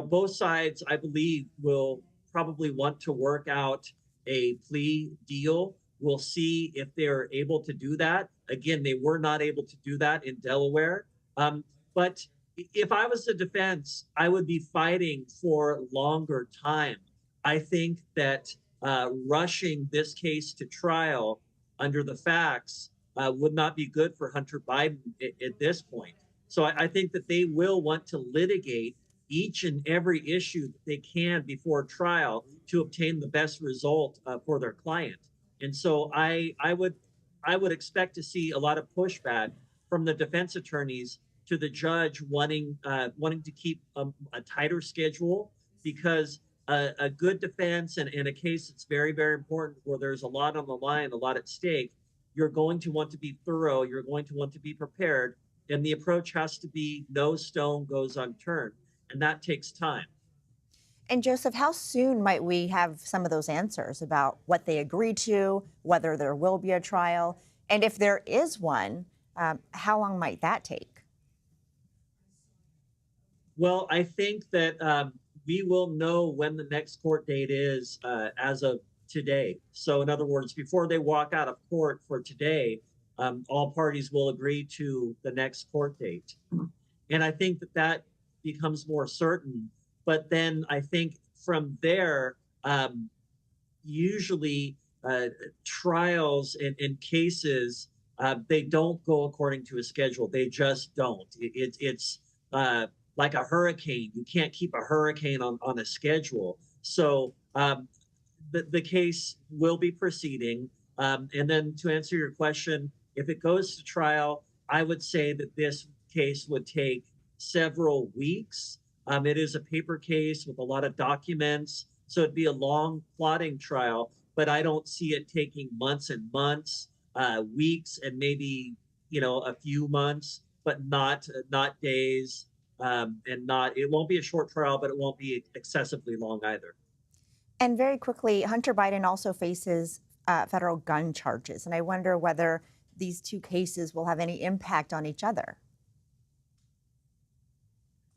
both sides, I believe, will probably want to work out a plea deal. We'll see if they're able to do that. Again, they were not able to do that in Delaware. But if I was the defense, I would be fighting for longer time. I think that rushing this case to trial under the facts would not be good for Hunter Biden at this point. So I think that they will want to litigate each and every issue that they can before trial to obtain the best result for their client. And so I would expect to see a lot of pushback from the defense attorneys to the judge wanting to keep a tighter schedule, because a good defense and in a case that's very, very important, where there's a lot on the line, a lot at stake, you're going to want to be thorough, you're going to want to be prepared, and the approach has to be no stone goes unturned, and that takes time. And Joseph, how soon might we have some of those answers about what they agree to, whether there will be a trial, and if there is one, how long might that take? Well, I think that we will know when the next court date is as of today. So in other words, before they walk out of court for today, all parties will agree to the next court date. And I think that becomes more certain. But then I think from there, usually trials and cases, they don't go according to a schedule. They just don't. It's like a hurricane. You can't keep a hurricane on a schedule. So the case will be proceeding. And then to answer your question, if it goes to trial, I would say that this case would take several weeks. It is a paper case with a lot of documents, so it'd be a long plotting trial, but I don't see it taking months and months, weeks, and maybe, a few months, but not days, it won't be a short trial, but it won't be excessively long either. And very quickly, Hunter Biden also faces federal gun charges, and I wonder whether these two cases will have any impact on each other.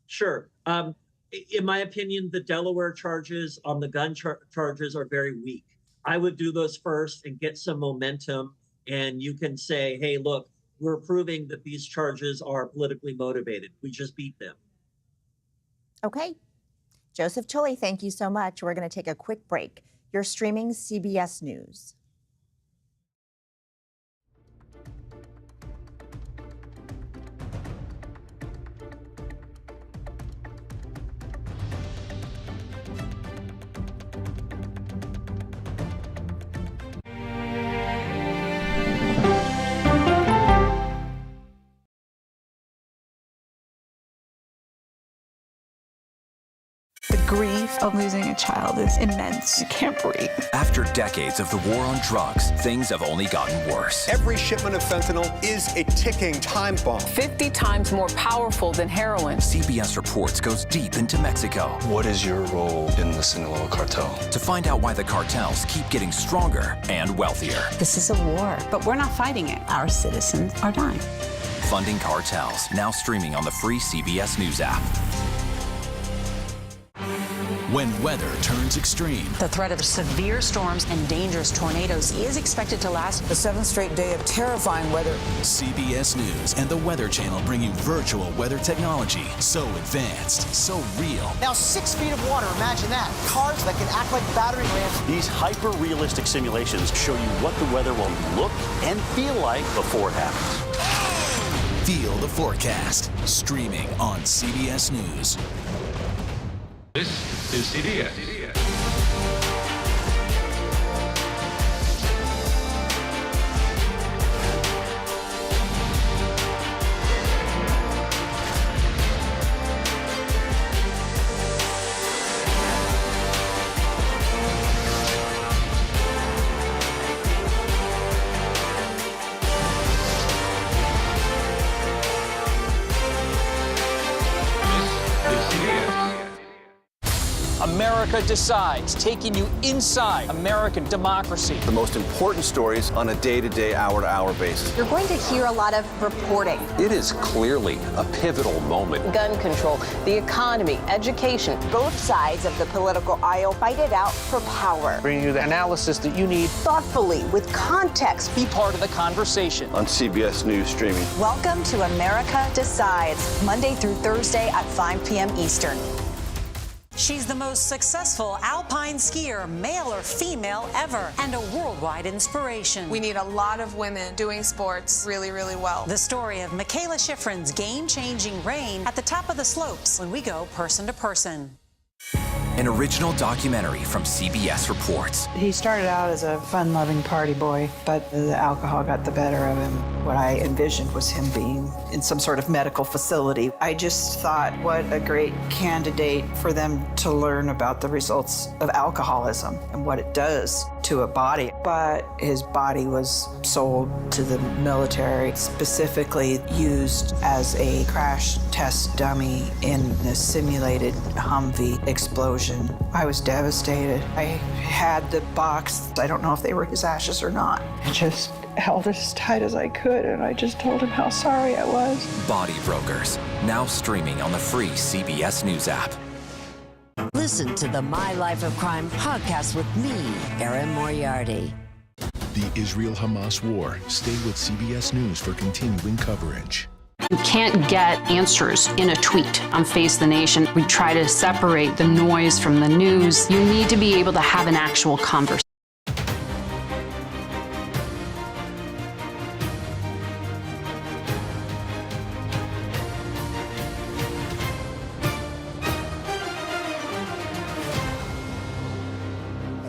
Sure. In my opinion, the Delaware charges on the gun charges are very weak. I would do those first and get some momentum, and you can say, hey, look, we're proving that these charges are politically motivated. We just beat them. Okay. Joseph Tolley, thank you so much. We're going to take a quick break. You're streaming CBS News. grief of losing a child is immense. You can't breathe. After decades of the war on drugs, things have only gotten worse. Every shipment of fentanyl is a ticking time bomb. 50 times more powerful than heroin. CBS Reports goes deep into Mexico. What is your role in the Sinaloa cartel? To find out why the cartels keep getting stronger and wealthier. This is a war, but we're not fighting it. Our citizens are dying. Funding Cartels, now streaming on the free CBS News app. When weather turns extreme. The threat of severe storms and dangerous tornadoes is expected to last the 7th straight day of terrifying weather. CBS News and the Weather Channel bring you virtual weather technology so advanced, so real. Now 6 feet of water, imagine that. Cars that can act like battering rams. These hyper-realistic simulations show you what the weather will look and feel like before it happens. Feel the forecast, streaming on CBS News. This is CBS. America Decides, taking you inside American democracy. The most important stories on a day-to-day, hour-to-hour basis. You're going to hear a lot of reporting. It is clearly a pivotal moment. Gun control, the economy, education. Both sides of the political aisle fight it out for power. Bringing you the analysis that you need. Thoughtfully, with context. Be part of the conversation. On CBS News Streaming. Welcome to America Decides, Monday through Thursday at 5 p.m. Eastern. She's the most successful alpine skier, male or female, ever, and a worldwide inspiration. We need a lot of women doing sports really, really well. The story of Michaela Schifrin's game-changing reign at the top of the slopes when we go person to person. An original documentary from CBS Reports. He started out as a fun-loving party boy, but the alcohol got the better of him. What I envisioned was him being in some sort of medical facility. I just thought, what a great candidate for them to learn about the results of alcoholism and what it does to a body. But his body was sold to the military, specifically used as a crash test dummy in a simulated Humvee explosion. I was devastated. I had the box. I don't know if they were his ashes or not. I just held it as tight as I could, and I just told him how sorry I was. Body Brokers, now streaming on the free CBS News app. Listen to the My Life of Crime podcast with me, Erin Moriarty. The Israel-Hamas war. Stay with CBS News for continuing coverage. You can't get answers in a tweet on Face the Nation. We try to separate the noise from the news. You need to be able to have an actual conversation.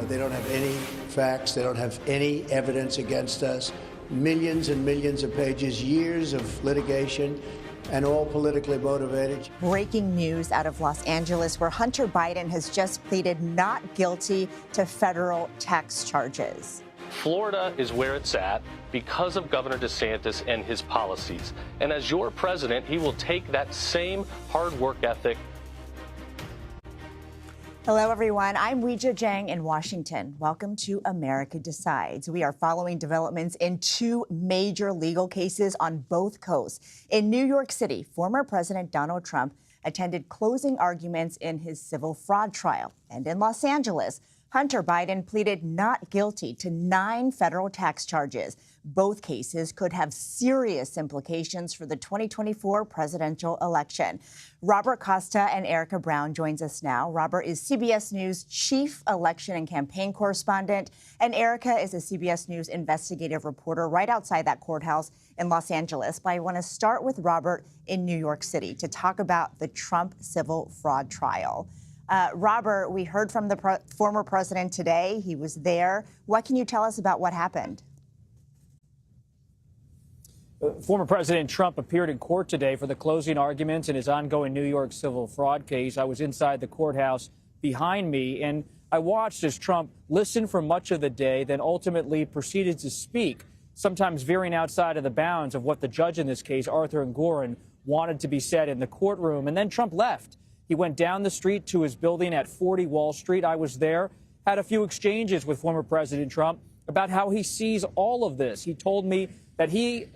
They don't have any facts. They don't have any evidence against us. Millions and millions of pages, years of litigation, and all politically motivated. Breaking news out of Los Angeles, where Hunter Biden has just pleaded not guilty to federal tax charges. Florida is where it's at because of Governor DeSantis and his policies. And as your president, he will take that same hard work ethic. Hello, everyone. I'm Weijia Jiang in Washington. Welcome to America Decides. We are following developments in two major legal cases on both coasts. In New York City, former President Donald Trump attended closing arguments in his civil fraud trial. And in Los Angeles, Hunter Biden pleaded not guilty to 9 federal tax charges. Both cases could have serious implications for the 2024 presidential election. Robert Costa and Erica Brown joins us now. Robert is CBS News chief election and campaign correspondent, and Erica is a CBS News investigative reporter right outside that courthouse in Los Angeles. But I want to start with Robert in New York City to talk about the Trump civil fraud trial. Robert, we heard from the former president today. He was there. What can you tell us about what happened? Former President Trump appeared in court today for the closing arguments in his ongoing New York civil fraud case. I was inside the courthouse behind me. And I watched as Trump listened for much of the day, then ultimately proceeded to speak, sometimes veering outside of the bounds of what the judge in this case, Arthur Engoron, wanted to be said in the courtroom. And then Trump left. He went down the street to his building at 40 Wall Street. I was there, had a few exchanges with former President Trump about how he sees all of this. He told me that he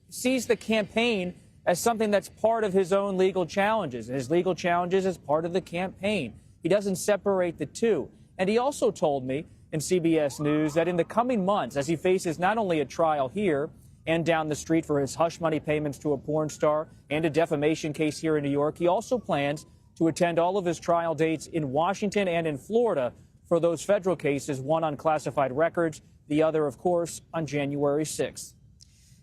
sees the campaign as something that's part of his own legal challenges, and his legal challenges as part of the campaign. He doesn't separate the two. And he also told me in CBS News that in the coming months, as he faces not only a trial here and down the street for his hush money payments to a porn star and a defamation case here in New York, he also plans to attend all of his trial dates in Washington and in Florida for those federal cases, one on classified records, the other, of course, on January 6th.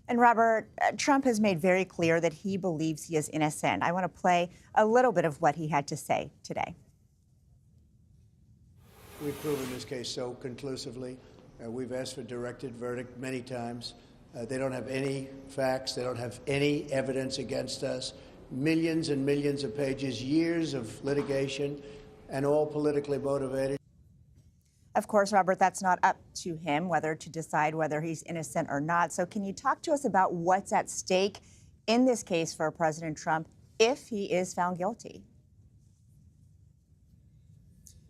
And Robert, Trump has made very clear that he believes he is innocent. I want to play a little bit of what he had to say today. We've proven this case so conclusively. We've asked for directed verdict many times. They don't have any facts. They don't have any evidence against us. Millions and millions of pages, years of litigation, and all politically motivated. Of course, Robert, that's not up to him whether to decide whether he's innocent or not. So can you talk to us about what's at stake in this case for President Trump if he is found guilty?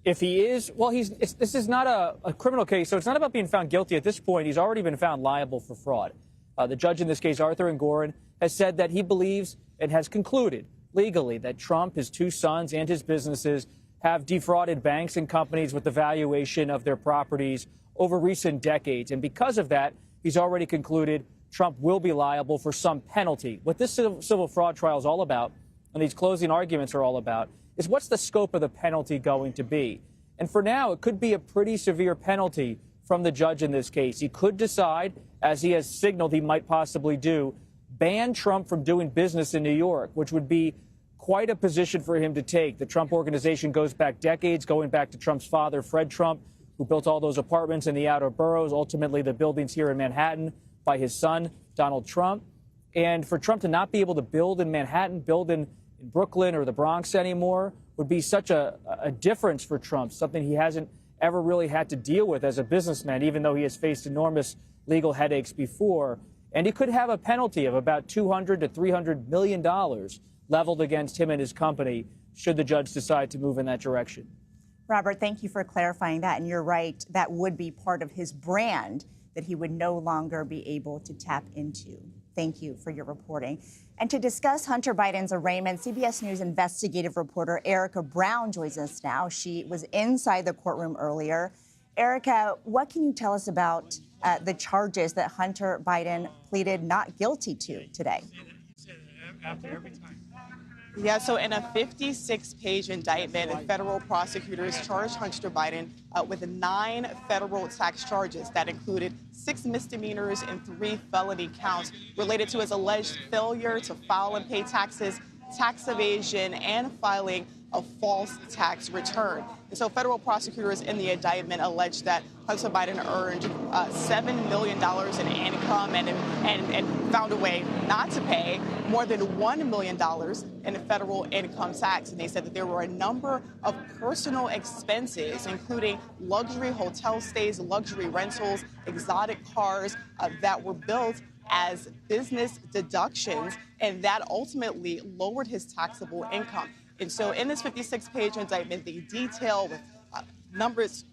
If he is, well, this is not a criminal case, so it's not about being found guilty at this point. He's already been found liable for fraud. The judge in this case, Arthur Engoron, has said that he believes and has concluded legally that Trump, his two sons, and his businesses have defrauded banks and companies with the valuation of their properties over recent decades. And because of that, he's already concluded Trump will be liable for some penalty. What this civil fraud trial is all about, and these closing arguments are all about, is what's the scope of the penalty going to be? And for now, it could be a pretty severe penalty from the judge in this case. He could decide, as he has signaled he might possibly do, ban Trump from doing business in New York, which would be quite a position for him to take. The Trump Organization goes back decades, going back to Trump's father, Fred Trump, who built all those apartments in the outer boroughs, ultimately the buildings here in Manhattan by his son, Donald Trump. And for Trump to not be able to build in Manhattan, build in Brooklyn or the Bronx anymore would be such a difference for Trump, something he hasn't ever really had to deal with as a businessman, even though he has faced enormous legal headaches before. And he could have a penalty of about $200 to $300 million leveled against him and his company should the judge decide to move in that direction. Robert, thank you for clarifying that. And you're right, that would be part of his brand that he would no longer be able to tap into. Thank you for your reporting. And to discuss Hunter Biden's arraignment, CBS News investigative reporter Erica Brown joins us now. She was inside the courtroom earlier. Erica, what can you tell us about the charges that Hunter Biden pleaded not guilty to today? Yeah, so in a 56-page indictment, federal prosecutors charged Hunter Biden with 9 federal tax charges that included 6 misdemeanors and 3 felony counts related to his alleged failure to file and pay taxes, tax evasion, and filing a false tax return. And so federal prosecutors in the indictment alleged that Hunter Biden earned $7 million in income and found a way not to pay more than $1 million in federal income tax. And they said that there were a number of personal expenses, including luxury hotel stays, luxury rentals, exotic cars that were built as business deductions, and that ultimately lowered his taxable income. And so in this 56-page indictment, they detail with numbers,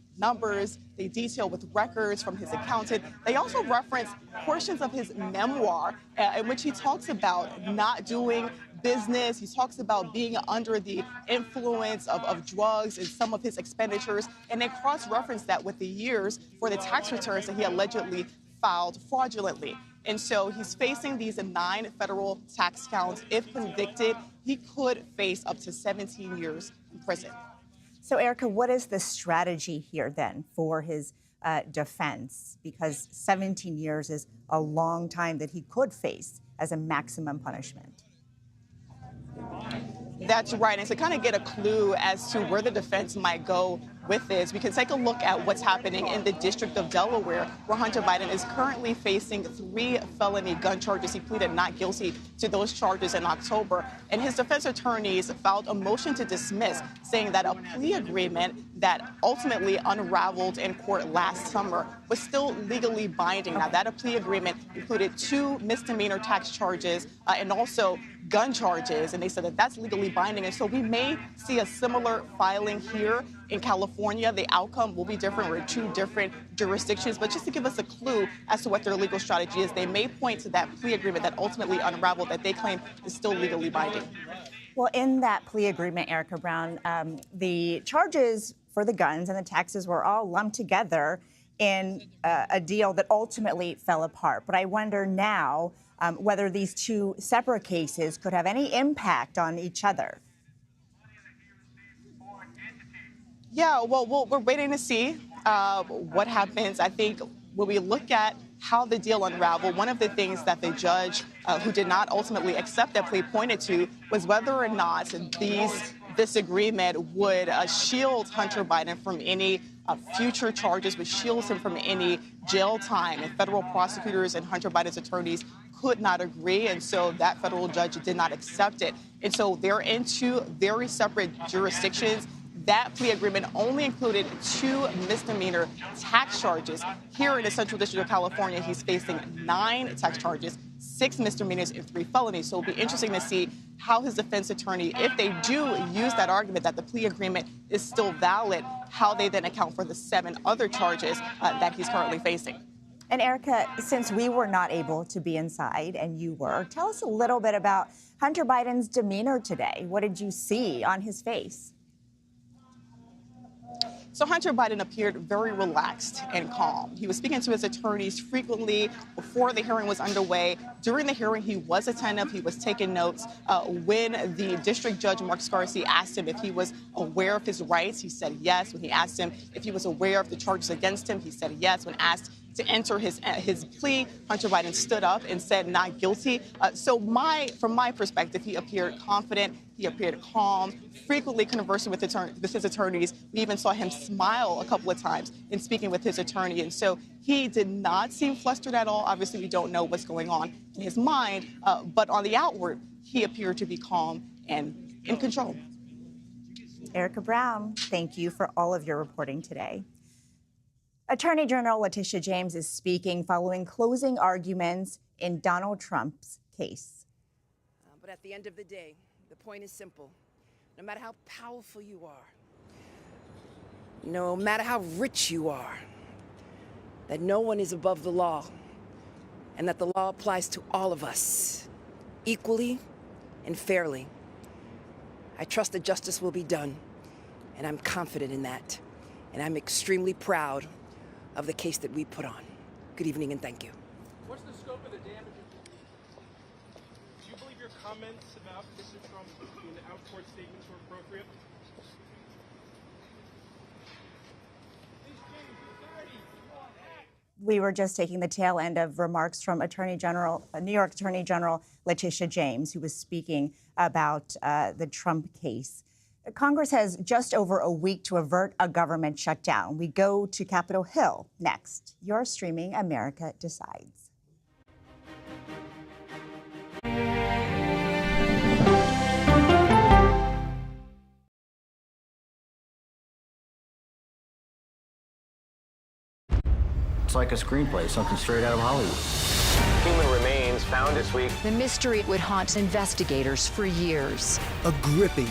they detail with records from his accountant. They also reference portions of his memoir in which he talks about not doing business. He talks about being under the influence of drugs and some of his expenditures, and they cross-reference that with the years for the tax returns that he allegedly filed fraudulently. And so he's facing these 9 federal tax counts. If convicted, he could face up to 17 years in prison. So, Erica, what is the strategy here then for his defense? Because 17 years is a long time that he could face as a maximum punishment. That's right. And to kind of get a clue as to where the defense might go with this, we can take a look at what's happening in the District of Delaware, where Hunter Biden is currently facing 3 felony gun charges. He pleaded not guilty to those charges in October, and his defense attorneys filed a motion to dismiss, saying that a plea agreement that ultimately unraveled in court last summer was still legally binding. Now, that plea agreement included 2 misdemeanor tax charges and also gun charges, and they said that that's legally binding. And so we may see a similar filing here in California. The outcome will be different. We're in 2 different jurisdictions, but just to give us a clue as to what their legal strategy is, they may point to that plea agreement that ultimately unraveled that they claim is still legally binding. Well, in that plea agreement, Erica Brown, the charges for the guns and the taxes were all lumped together in a deal that ultimately fell apart. But I wonder now whether these 2 separate cases could have any impact on each other. Yeah, well, we're waiting to see what happens. I think when we look at how the deal unraveled, one of the things that the judge who did not ultimately accept that plea pointed to was whether or not this agreement would shield Hunter Biden from any future charges, which shields him from any jail time. And federal prosecutors and Hunter Biden's attorneys could not agree, and so that federal judge did not accept it. And so they're in 2 very separate jurisdictions. That plea agreement only included 2 misdemeanor tax charges. Here in the Central District of California, he's facing 9 tax charges, 6 misdemeanors, and 3 felonies. So it'll be interesting to see how his defense attorney, if they do use that argument that the plea agreement is still valid, how they then account for the 7 other charges that he's currently facing. And Erica, since we were not able to be inside and you were, tell us a little bit about Hunter Biden's demeanor today. What did you see on his face? So Hunter Biden appeared very relaxed and calm. He was speaking to his attorneys frequently before the hearing was underway. During the hearing, he was attentive. He was taking notes. When the district judge, Mark Scarsi, asked him if he was aware of his rights, he said yes. When he asked him if he was aware of the charges against him, he said yes. When asked to enter his plea, Hunter Biden stood up and said not guilty. From my perspective, he appeared confident. He appeared calm, frequently conversing with his attorneys. We even saw him smile a couple of times in speaking with his attorney. And so he did not seem flustered at all. Obviously, we don't know what's going on in his mind. But on the outward, he appeared to be calm and in control. Erica Brown, thank you for all of your reporting today. Attorney General Letitia James is speaking following closing arguments in Donald Trump's case. But at the end of the day, the point is simple. No matter how powerful you are, no matter how rich you are, that no one is above the law, and that the law applies to all of us equally and fairly. I trust that justice will be done, and I'm confident in that. And I'm extremely proud of the case that we put on. Good evening and thank you. What's the scope of the damages? Do you believe your comments about Mr. Trump in the out-court statements were appropriate? We were just taking the tail end of remarks from New York Attorney General Letitia James, who was speaking about the Trump case. Congress has just over a week to avert a government shutdown. We go to Capitol Hill next. You're streaming America Decides. It's like a screenplay, something straight out of Hollywood. Human remains found this week. The mystery would haunt investigators for years. A gripping